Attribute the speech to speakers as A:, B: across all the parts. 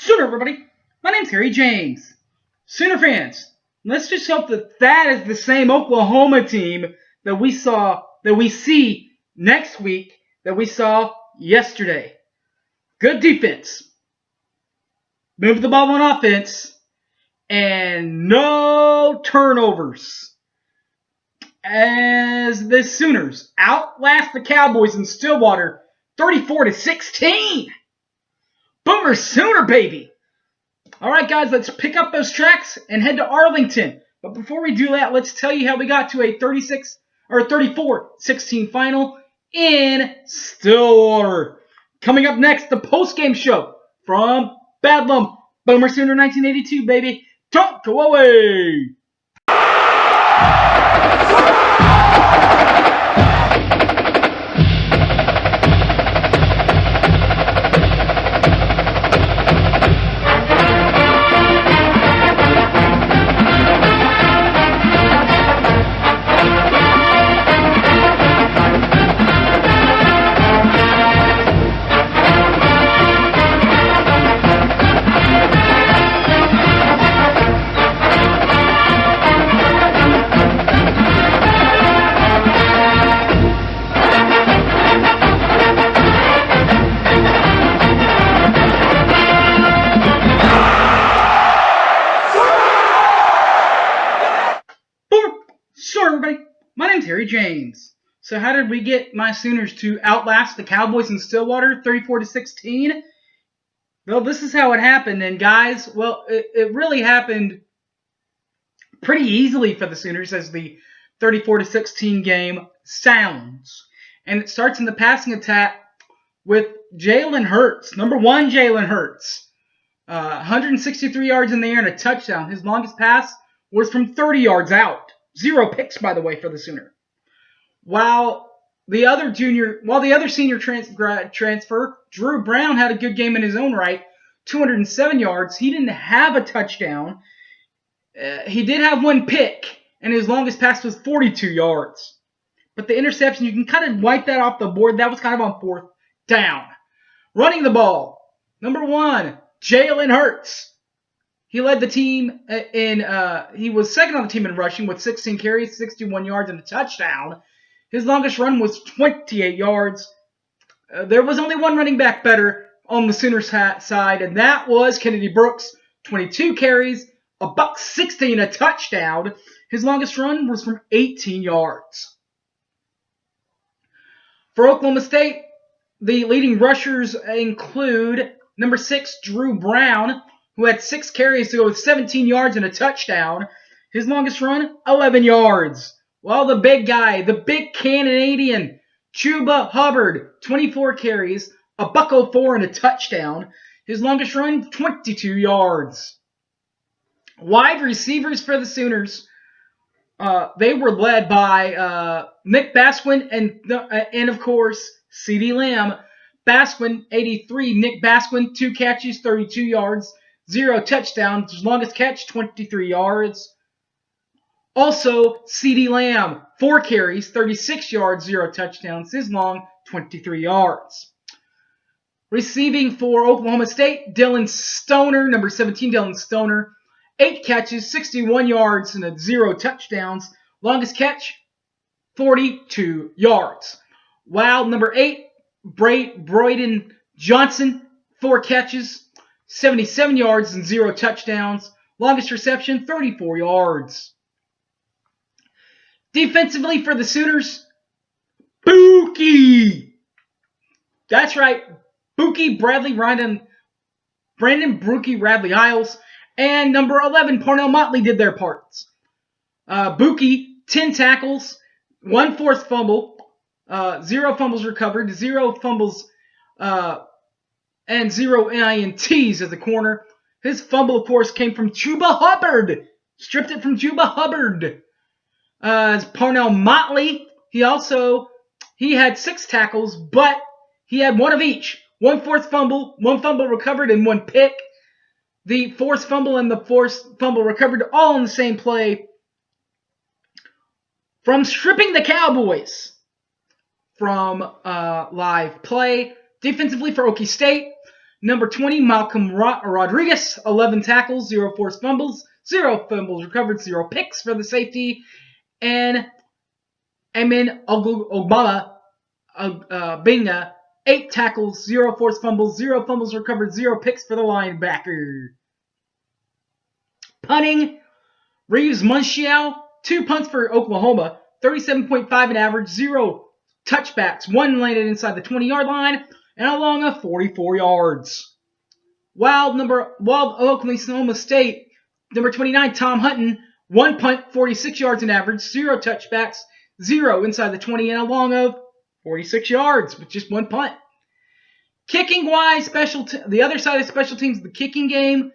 A: Sooner, everybody. My name's Harry James. Sooner fans, let's just hope that is the same Oklahoma team that we see next week that we saw yesterday. Good defense. Move the ball on offense. And no turnovers. As the Sooners outlast the Cowboys in Stillwater 34-16. Boomer Sooner, baby. All right, guys, let's pick up those tracks and head to Arlington. But before we do that, let's tell you how we got to a 34-16 final in Stillwater. Coming up next, the postgame show from Bedlam. Boomer Sooner 1982, baby. Don't go away. Everybody, my name's Harry James. So how did we get my Sooners to outlast the Cowboys in Stillwater 34-16? Well, this is how it happened, and guys, well, it really happened pretty easily for the Sooners as the 34-16 game sounds. And it starts in the passing attack with Jalen Hurts, number one Jalen Hurts. 163 yards in the air and a touchdown. His longest pass was from 30 yards out. 0 picks, by the way, for the Sooner. While the other senior transfer, Drew Brown, had a good game in his own right, 207 yards. He didn't have a touchdown. He did have one pick, and his longest pass was 42 yards. But the interception, you can kind of wipe that off the board. That was kind of on fourth down. Running the ball, number one, Jalen Hurts. He led the team he was second on the team in rushing with 16 carries, 61 yards, and a touchdown. His longest run was 28 yards. There was only one running back better on the Sooners side, and that was Kennedy Brooks. 22 carries, $160 and a touchdown. His longest run was from 18 yards. For Oklahoma State, the leading rushers include number 6, Drew Brown, who had 6 carries to go with 17 yards and a touchdown. His longest run, 11 yards. While the big guy, the big Canadian, Chuba Hubbard, 24 carries, $104 and a touchdown. His longest run, 22 yards. Wide receivers for the Sooners, they were led by Nick Basquin and of course, CeeDee Lamb. Basquin, 83. Nick Basquin, 2 catches, 32 yards. 0 touchdowns. His longest catch, 23 yards. Also, CeeDee Lamb, 4 carries, 36 yards, 0 touchdowns. His long, 23 yards. Receiving for Oklahoma State, Dylan Stoner, number 17, Dylan Stoner, 8 catches, 61 yards, and 0 touchdowns. Longest catch, 42 yards. While number 8, Broyden Johnson, 4 catches, 77 yards and 0 touchdowns. Longest reception, 34 yards. Defensively for the Sooners, Buki. That's right. Buki Brandon Brookie Radley Hiles, and number 11, Parnell Motley did their parts. Buki, 10 tackles, 1 forced fumble, 0 fumbles recovered, 0 fumbles and 0 INTs at the corner. His fumble, of course, came from Chuba Hubbard. Stripped it from Chuba Hubbard. Parnell Motley, he had 6 tackles, but he had 1 of each. 1 forced fumble, 1 fumble recovered, and 1 pick. The forced fumble and the forced fumble recovered all in the same play. From stripping the Cowboys from live play. Defensively for OKState, Number 20, Malcolm Rodriguez, 11 tackles, 0 forced fumbles, 0 fumbles recovered, 0 picks for the safety. And Amin Ogbala Binga, 8 tackles, 0 forced fumbles, 0 fumbles recovered, 0 picks for the linebacker. Punting, Reeves Munchiao, 2 punts for Oklahoma, 37.5 in average, 0 touchbacks, 1 landed inside the 20-yard line, and a long of 44 yards. Wild Oklahoma State, number 29, Tom Hutton, 1 punt, 46 yards in average, 0 touchbacks, 0 inside the 20, and a long of 46 yards with just 1 punt. Kicking-wise, the other side of special teams, the kicking game,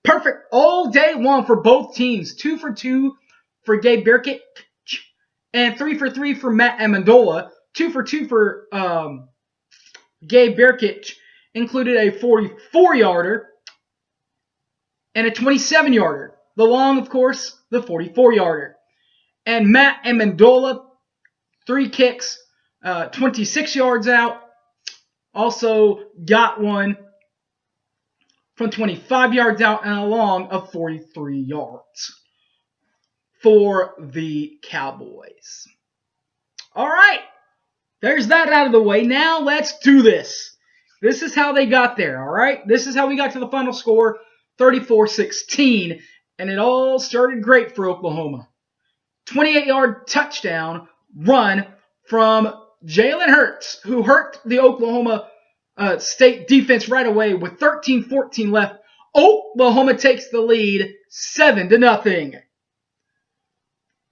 A: perfect all day long for both teams. 2 for 2 for Gabe Birkitt, and 3 for 3 for Matt Amendola. 2 for 2 for Gabe Birkitt included a 44-yarder and a 27-yarder. The long, of course, the 44-yarder. And Matt Amendola, 3 kicks, 26 yards out. Also got one from 25 yards out and a long of 43 yards for the Cowboys. All right. There's that out of the way. Now let's do this. This is how they got there, all right? This is how we got to the final score, 34-16, and it all started great for Oklahoma. 28-yard touchdown run from Jalen Hurts, who hurt the Oklahoma State defense right away with 13-14 left. Oklahoma takes the lead 7-0.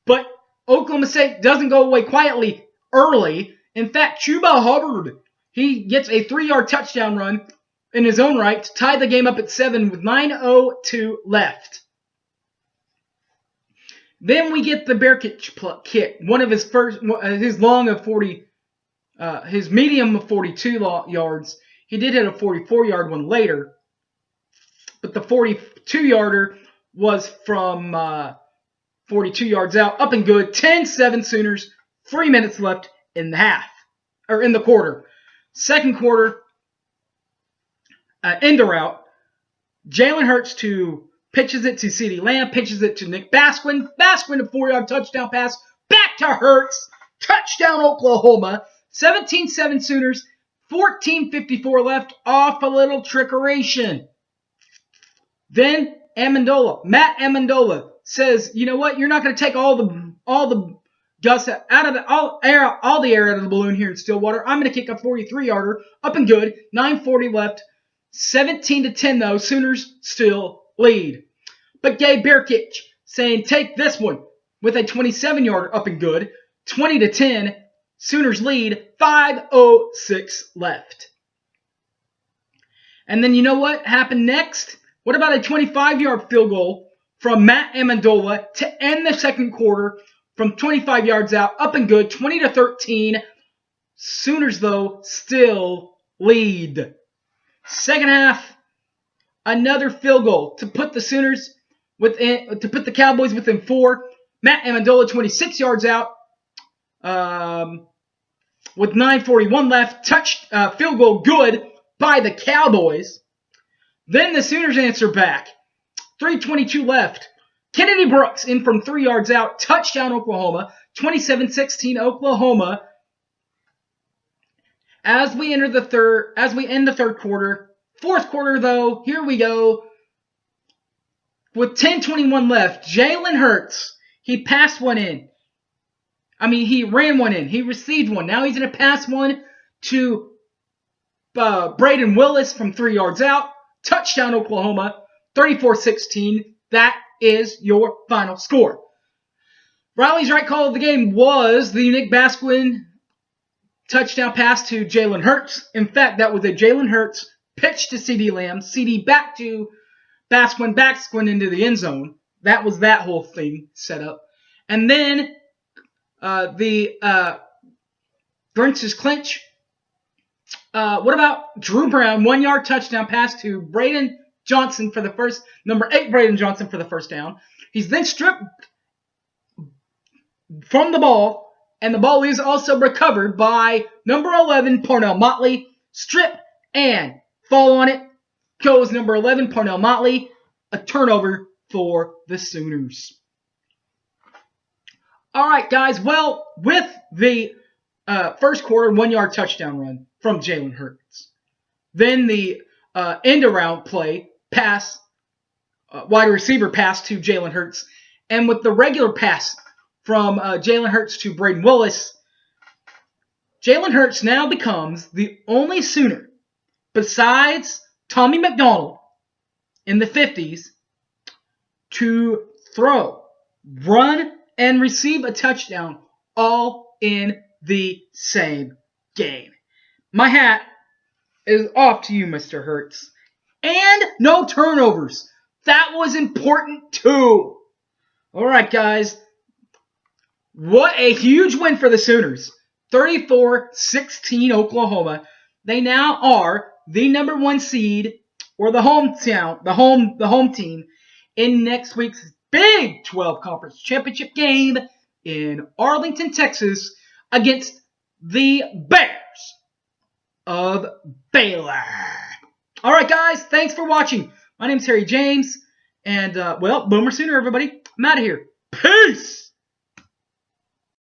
A: But Oklahoma State doesn't go away quietly early. In fact, Chuba Hubbard, he gets a 3-yard touchdown run in his own right to tie the game up at 7 with 9:02 left. Then we get the Birkitt kick, one of his first, his long of 40, his medium of 42 yards. He did hit a 44-yard one later, but the 42-yarder was from 42 yards out, up and good. 10-7 Sooners, 3 minutes left in the half, or in the quarter. Second quarter, end route. Jalen Hurts pitches it to CeeDee Lamb, pitches it to Nick Basquin. Basquin, a 4-yard touchdown pass. Back to Hurts. Touchdown, Oklahoma. 17-7 Sooners. 14:54 left off a little trickeration. Then Matt Amendola says, you know what? You're not going to take all the dust out of all the air out of the balloon here in Stillwater. I'm going to kick a 43-yarder. Up and good. 9:40 left. 17-10 though. Sooners still lead. But Gabe Birkitt saying, take this one with a 27-yarder up and good. 20-10. Sooners lead. 5:06 left. And then you know what happened next? What about a 25-yard field goal from Matt Amendola to end the second quarter from 25 yards out, up and good, 20-13. Sooners, though, still lead. Second half, another field goal to put the the Cowboys within 4. Matt Amendola, 26 yards out, with 9:41 left. Field goal good by the Cowboys. Then the Sooners answer back. 3:22 left. Kennedy Brooks in from 3 yards out. Touchdown Oklahoma. 27-16 Oklahoma. As we end the third quarter. Fourth quarter though, here we go. With 10:21 left, Jalen Hurts, he passed one in. He ran one in. He received one. Now he's going to pass one to Braden Willis from 3 yards out. Touchdown Oklahoma. 34-16. That is your final score. Riley's right call of the game was the Nick Basquin touchdown pass to Jalen Hurts. In fact, that was a Jalen Hurts pitch to CeeDee Lamb. CeeDee back to Basquin into the end zone. That was that whole thing set up. And then the Brinks' clinch. What about Drew Brown? 1-yard touchdown pass to Braden Johnson for the first, number 8 Braden Johnson for the first down. He's then stripped from the ball, and the ball is also recovered by number 11 Parnell Motley. Strip and Fall on it goes number 11, Parnell Motley. A turnover for the Sooners. All right, guys. Well, with the first quarter 1-yard touchdown run from Jalen Hurts, then the end-around play pass, wide receiver pass to Jalen Hurts, and with the regular pass from Jalen Hurts to Braden Willis, Jalen Hurts now becomes the only Sooner besides Tommy McDonald in the 50s to throw, run, and receive a touchdown all in the same game. My hat is off to you, Mr. Hurts. And no turnovers. That was important too. All right, guys. What a huge win for the Sooners. 34-16 Oklahoma. They now are the number 1 seed, or the home team in next week's Big 12 Conference Championship game in Arlington, Texas, against the Bears of Baylor. All right, guys, thanks for watching. My name's Harry James, and, well, Boomer Sooner, everybody. I'm out of here. Peace!